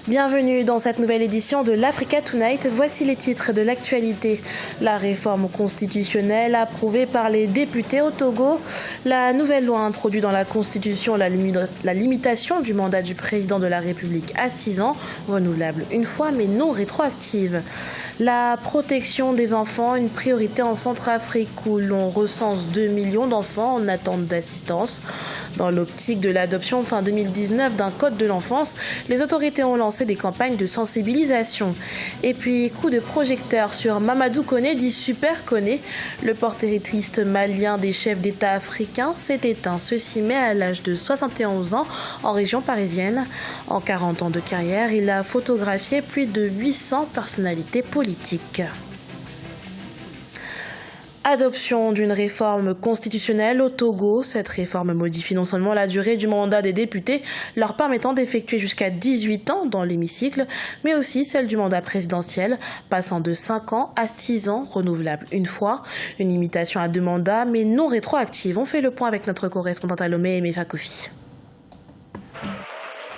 Bienvenue dans cette nouvelle édition de l'Africa Tonight. Voici les titres de l'actualité. La réforme constitutionnelle approuvée par les députés au Togo. La nouvelle loi introduit dans la Constitution la limitation du mandat du président de la République à 6 ans, renouvelable une fois mais non rétroactive. La protection des enfants, une priorité en Centrafrique où l'on recense 2 millions d'enfants en attente d'assistance. Dans l'optique de l'adoption fin 2019 d'un code de l'enfance, les autorités ont lancé des campagnes de sensibilisation. Et puis, coup de projecteur sur Mamadou Koné, dit Super Koné. Le portraitiste malien des chefs d'État africains s'est éteint ce 6 mai à l'âge de 71 ans en région parisienne. En 40 ans de carrière, il a photographié plus de 800 personnalités politiques. Adoption d'une réforme constitutionnelle au Togo. Cette réforme modifie non seulement la durée du mandat des députés, leur permettant d'effectuer jusqu'à 18 ans dans l'hémicycle, mais aussi celle du mandat présidentiel, passant de 5 ans à 6 ans, renouvelable une fois. Une limitation à 2 mandats, mais non rétroactive. On fait le point avec notre correspondante à Lomé, Mefa Kofi.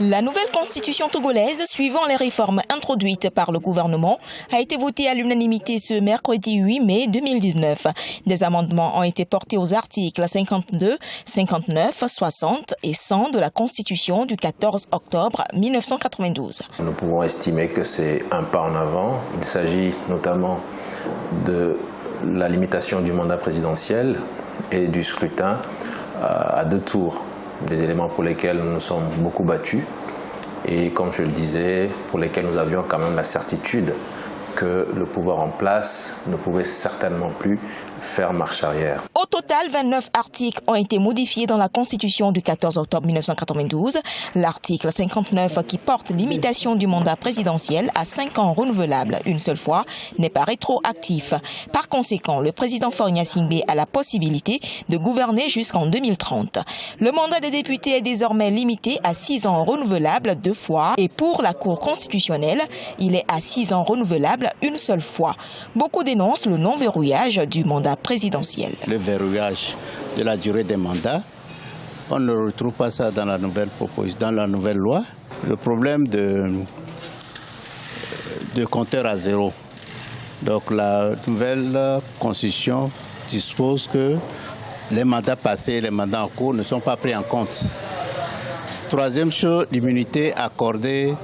La nouvelle constitution togolaise, suivant les réformes introduites par le gouvernement, a été votée à l'unanimité ce mercredi 8 mai 2019. Des amendements ont été portés aux articles 52, 59, 60 et 100 de la constitution du 14 octobre 1992. Nous pouvons estimer que c'est un pas en avant. Il s'agit notamment de la limitation du mandat présidentiel et du scrutin à 2 tours. Des éléments pour lesquels nous nous sommes beaucoup battus et, comme je le disais, pour lesquels nous avions quand même la certitude que le pouvoir en place ne pouvait certainement plus faire marche arrière. Au total, 29 articles ont été modifiés dans la Constitution du 14 octobre 1992. L'article 59 qui porte limitation du mandat présidentiel à 5 ans renouvelable une seule fois n'est pas rétroactif. Par conséquent, le président Faure Gnassingbé a la possibilité de gouverner jusqu'en 2030. Le mandat des députés est désormais limité à 6 ans renouvelable 2 fois et pour la Cour constitutionnelle, il est à 6 ans renouvelable une seule fois. Beaucoup dénoncent le non-verrouillage du mandat présidentiel. Le verrouillage de la durée des mandats, on ne retrouve pas ça dans la nouvelle loi. Le problème de compteur à zéro. Donc la nouvelle constitution dispose que les mandats passés et les mandats en cours ne sont pas pris en compte. Troisième chose, l'immunité accordée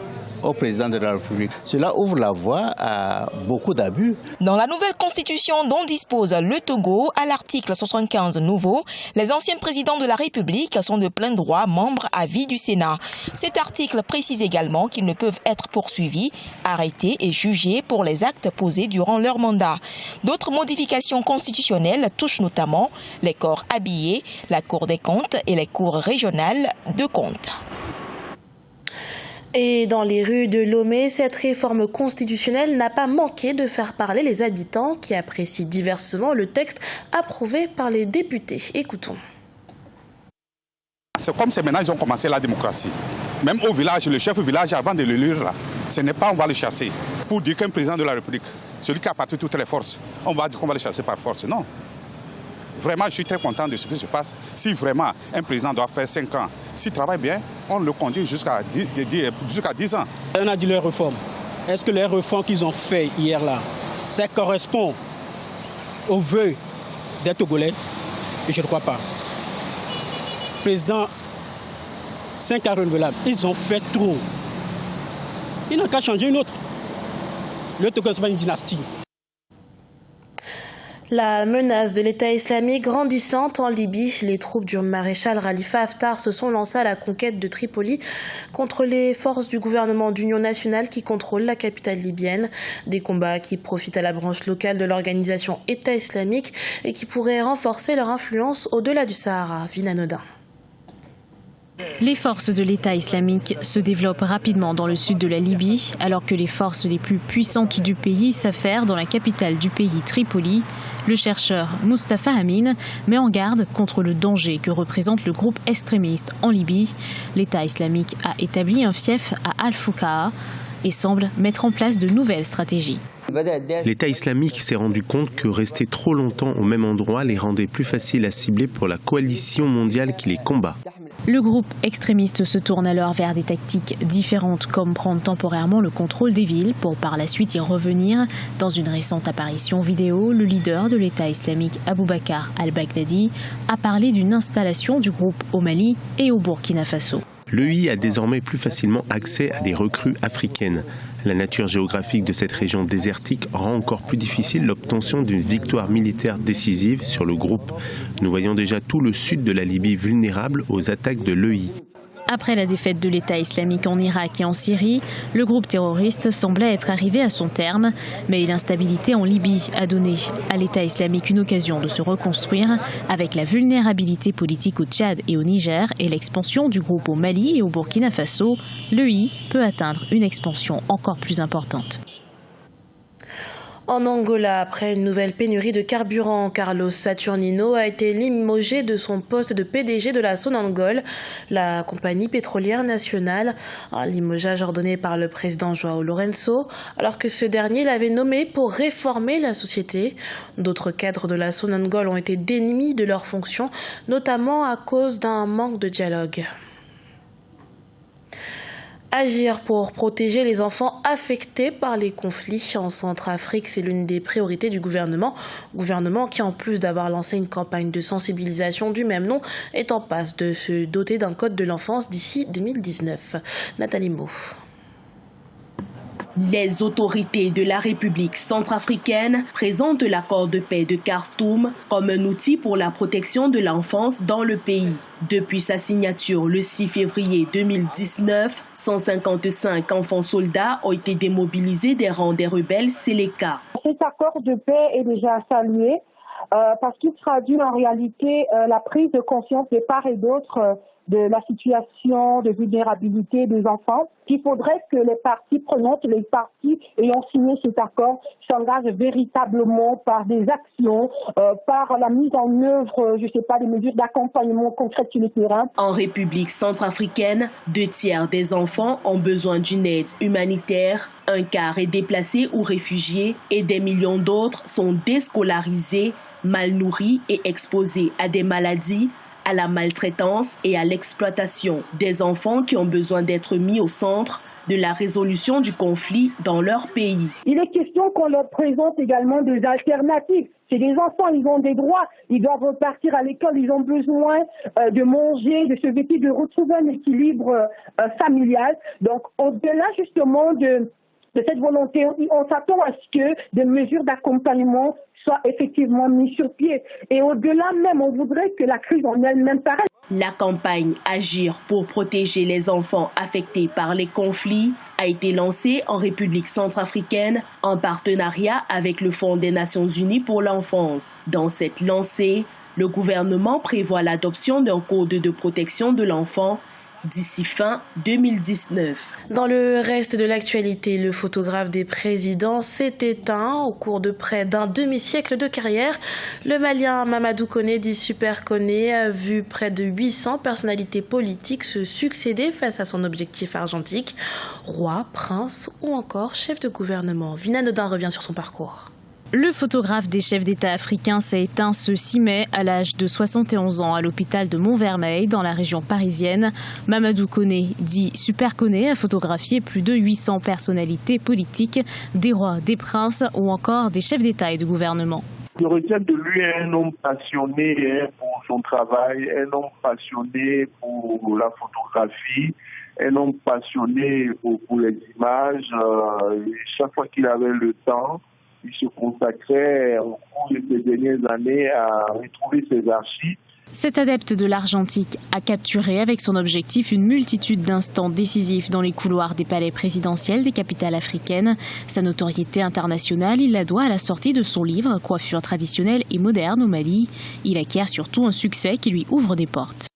au président de la République. Cela ouvre la voie à beaucoup d'abus. Dans la nouvelle constitution dont dispose le Togo, à l'article 75 nouveau, les anciens présidents de la République sont de plein droit membres à vie du Sénat. Cet article précise également qu'ils ne peuvent être poursuivis, arrêtés et jugés pour les actes posés durant leur mandat. D'autres modifications constitutionnelles touchent notamment les corps habillés, la Cour des comptes et les cours régionales de comptes. Et dans les rues de Lomé, cette réforme constitutionnelle n'a pas manqué de faire parler les habitants qui apprécient diversement le texte approuvé par les députés. Écoutons. C'est comme c'est maintenant ils ont commencé la démocratie. Même au village, le chef du village, avant de le lire, là, ce n'est pas on va le chasser. Pour dire qu'un président de la République, celui qui a parti toutes les forces, on va dire qu'on va le chasser par force. Non. Vraiment, je suis très content de ce qui se passe. Si vraiment un président doit faire 5 ans, s'il travaille bien, on le conduit jusqu'à 10 ans. On a dit les réformes. Est-ce que les réformes qu'ils ont fait hier là, ça correspond aux vœux des Togolais? Je ne crois pas. Président, 5 ans renouvelables, ils ont fait trop. Ils n'ont qu'à changer une autre. Le Togo, c'est pas une dynastie. La menace de l'État islamique grandissante en Libye, les troupes du maréchal Khalifa Haftar se sont lancées à la conquête de Tripoli contre les forces du gouvernement d'union nationale qui contrôlent la capitale libyenne. Des combats qui profitent à la branche locale de l'organisation État islamique et qui pourraient renforcer leur influence au-delà du Sahara. Vinanodin. Les forces de l'État islamique se développent rapidement dans le sud de la Libye, alors que les forces les plus puissantes du pays s'affairent dans la capitale du pays, Tripoli. Le chercheur Mustafa Amin met en garde contre le danger que représente le groupe extrémiste en Libye. L'État islamique a établi un fief à Al-Foukaa et semble mettre en place de nouvelles stratégies. L'État islamique s'est rendu compte que rester trop longtemps au même endroit les rendait plus faciles à cibler pour la coalition mondiale qui les combat. Le groupe extrémiste se tourne alors vers des tactiques différentes, comme prendre temporairement le contrôle des villes pour par la suite y revenir. Dans une récente apparition vidéo, le leader de l'État islamique Aboubacar al-Baghdadi a parlé d'une installation du groupe au Mali et au Burkina Faso. L'EI a désormais plus facilement accès à des recrues africaines. La nature géographique de cette région désertique rend encore plus difficile l'obtention d'une victoire militaire décisive sur le groupe. Nous voyons déjà tout le sud de la Libye vulnérable aux attaques de l'EI. Après la défaite de l'État islamique en Irak et en Syrie, le groupe terroriste semblait être arrivé à son terme, mais l'instabilité en Libye a donné à l'État islamique une occasion de se reconstruire. Avec la vulnérabilité politique au Tchad et au Niger et l'expansion du groupe au Mali et au Burkina Faso, l'EI peut atteindre une expansion encore plus importante. En Angola, après une nouvelle pénurie de carburant, Carlos Saturnino a été limogé de son poste de PDG de la Sonangol, la compagnie pétrolière nationale. Un limogeage ordonné par le président João Lourenço, alors que ce dernier l'avait nommé pour réformer la société. D'autres cadres de la Sonangol ont été démis de leurs fonctions, notamment à cause d'un manque de dialogue. Agir pour protéger les enfants affectés par les conflits en Centrafrique, c'est l'une des priorités du gouvernement. Gouvernement qui, en plus d'avoir lancé une campagne de sensibilisation du même nom, est en passe de se doter d'un code de l'enfance d'ici 2019. Nathalie Mo. Les autorités de la République centrafricaine présentent l'accord de paix de Khartoum comme un outil pour la protection de l'enfance dans le pays. Depuis sa signature le 6 février 2019, 155 enfants soldats ont été démobilisés des rangs des rebelles Séléka. Cet accord de paix est déjà salué parce qu'il traduit en réalité la prise de conscience de part et d'autre de la situation de vulnérabilité des enfants. Il faudrait que les parties prenantes, les parties ayant signé cet accord s'engagent véritablement par des actions, par la mise en œuvre, des mesures d'accompagnement concrètes sur le terrain. En République centrafricaine, 2/3 des enfants ont besoin d'une aide humanitaire, un quart est déplacé ou réfugié et des millions d'autres sont déscolarisés, mal nourris et exposés à des maladies, à la maltraitance et à l'exploitation. Des enfants qui ont besoin d'être mis au centre de la résolution du conflit dans leur pays. Il est question qu'on leur présente également des alternatives. C'est des enfants, ils ont des droits, ils doivent repartir à l'école, ils ont besoin de manger, de se vêtir, de retrouver un équilibre familial. Donc au-delà justement de cette volonté, on s'attend à ce que des mesures d'accompagnement soient effectivement mises sur pied. Et au-delà même, on voudrait que la crise en elle-même s'arrête. La campagne Agir pour protéger les enfants affectés par les conflits a été lancée en République centrafricaine en partenariat avec le Fonds des Nations Unies pour l'enfance. Dans cette lancée, le gouvernement prévoit l'adoption d'un code de protection de l'enfant d'ici fin 2019. Dans le reste de l'actualité, le photographe des présidents s'est éteint au cours de près d'un demi-siècle de carrière. Le Malien Mamadou Koné, dit Super Koné, a vu près de 800 personnalités politiques se succéder face à son objectif argentique. Roi, prince ou encore chef de gouvernement. Vina Nodin revient sur son parcours. Le photographe des chefs d'État africains s'est éteint ce 6 mai à l'âge de 71 ans à l'hôpital de Montfermeil dans la région parisienne. Mamadou Koné, dit Super Koné, a photographié plus de 800 personnalités politiques, des rois, des princes ou encore des chefs d'État et de gouvernement. Je retiens de lui un homme passionné pour son travail, un homme passionné pour la photographie, un homme passionné pour les images. Chaque fois qu'il avait le temps, il se consacrait au cours de ces dernières années à retrouver ses archives. Cet adepte de l'argentique a capturé avec son objectif une multitude d'instants décisifs dans les couloirs des palais présidentiels des capitales africaines. Sa notoriété internationale, il la doit à la sortie de son livre « Coiffure traditionnelle et moderne au Mali ». Il acquiert surtout un succès qui lui ouvre des portes.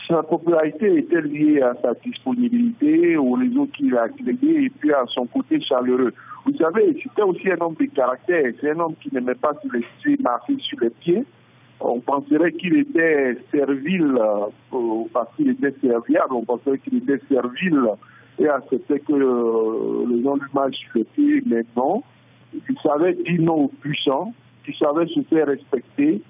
Sa popularité était liée à sa disponibilité, au réseau qu'il a créé et puis à son côté chaleureux. Vous savez, c'était aussi un homme de caractère. C'est un homme qui n'aimait pas se laisser marcher sur les pieds. On penserait qu'il était servile parce qu'il était serviable. On penserait qu'il était servile et acceptait que les gens lui marchent sur les pieds. Mais non, qui savait dire non aux puissants, qui savait se faire respecter.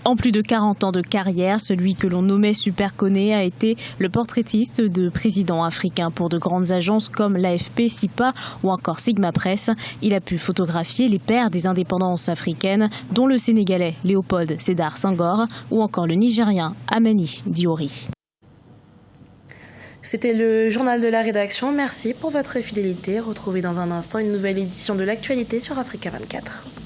En plus de 40 ans de carrière, celui que l'on nommait Super Koné a été le portraitiste de présidents africains pour de grandes agences comme l'AFP, SIPA ou encore Sigma Press. Il a pu photographier les pères des indépendances africaines, dont le Sénégalais Léopold Sédar Senghor ou encore le Nigérien Amani Diori. C'était le journal de la rédaction. Merci pour votre fidélité. Retrouvez dans un instant une nouvelle édition de l'actualité sur Africa 24.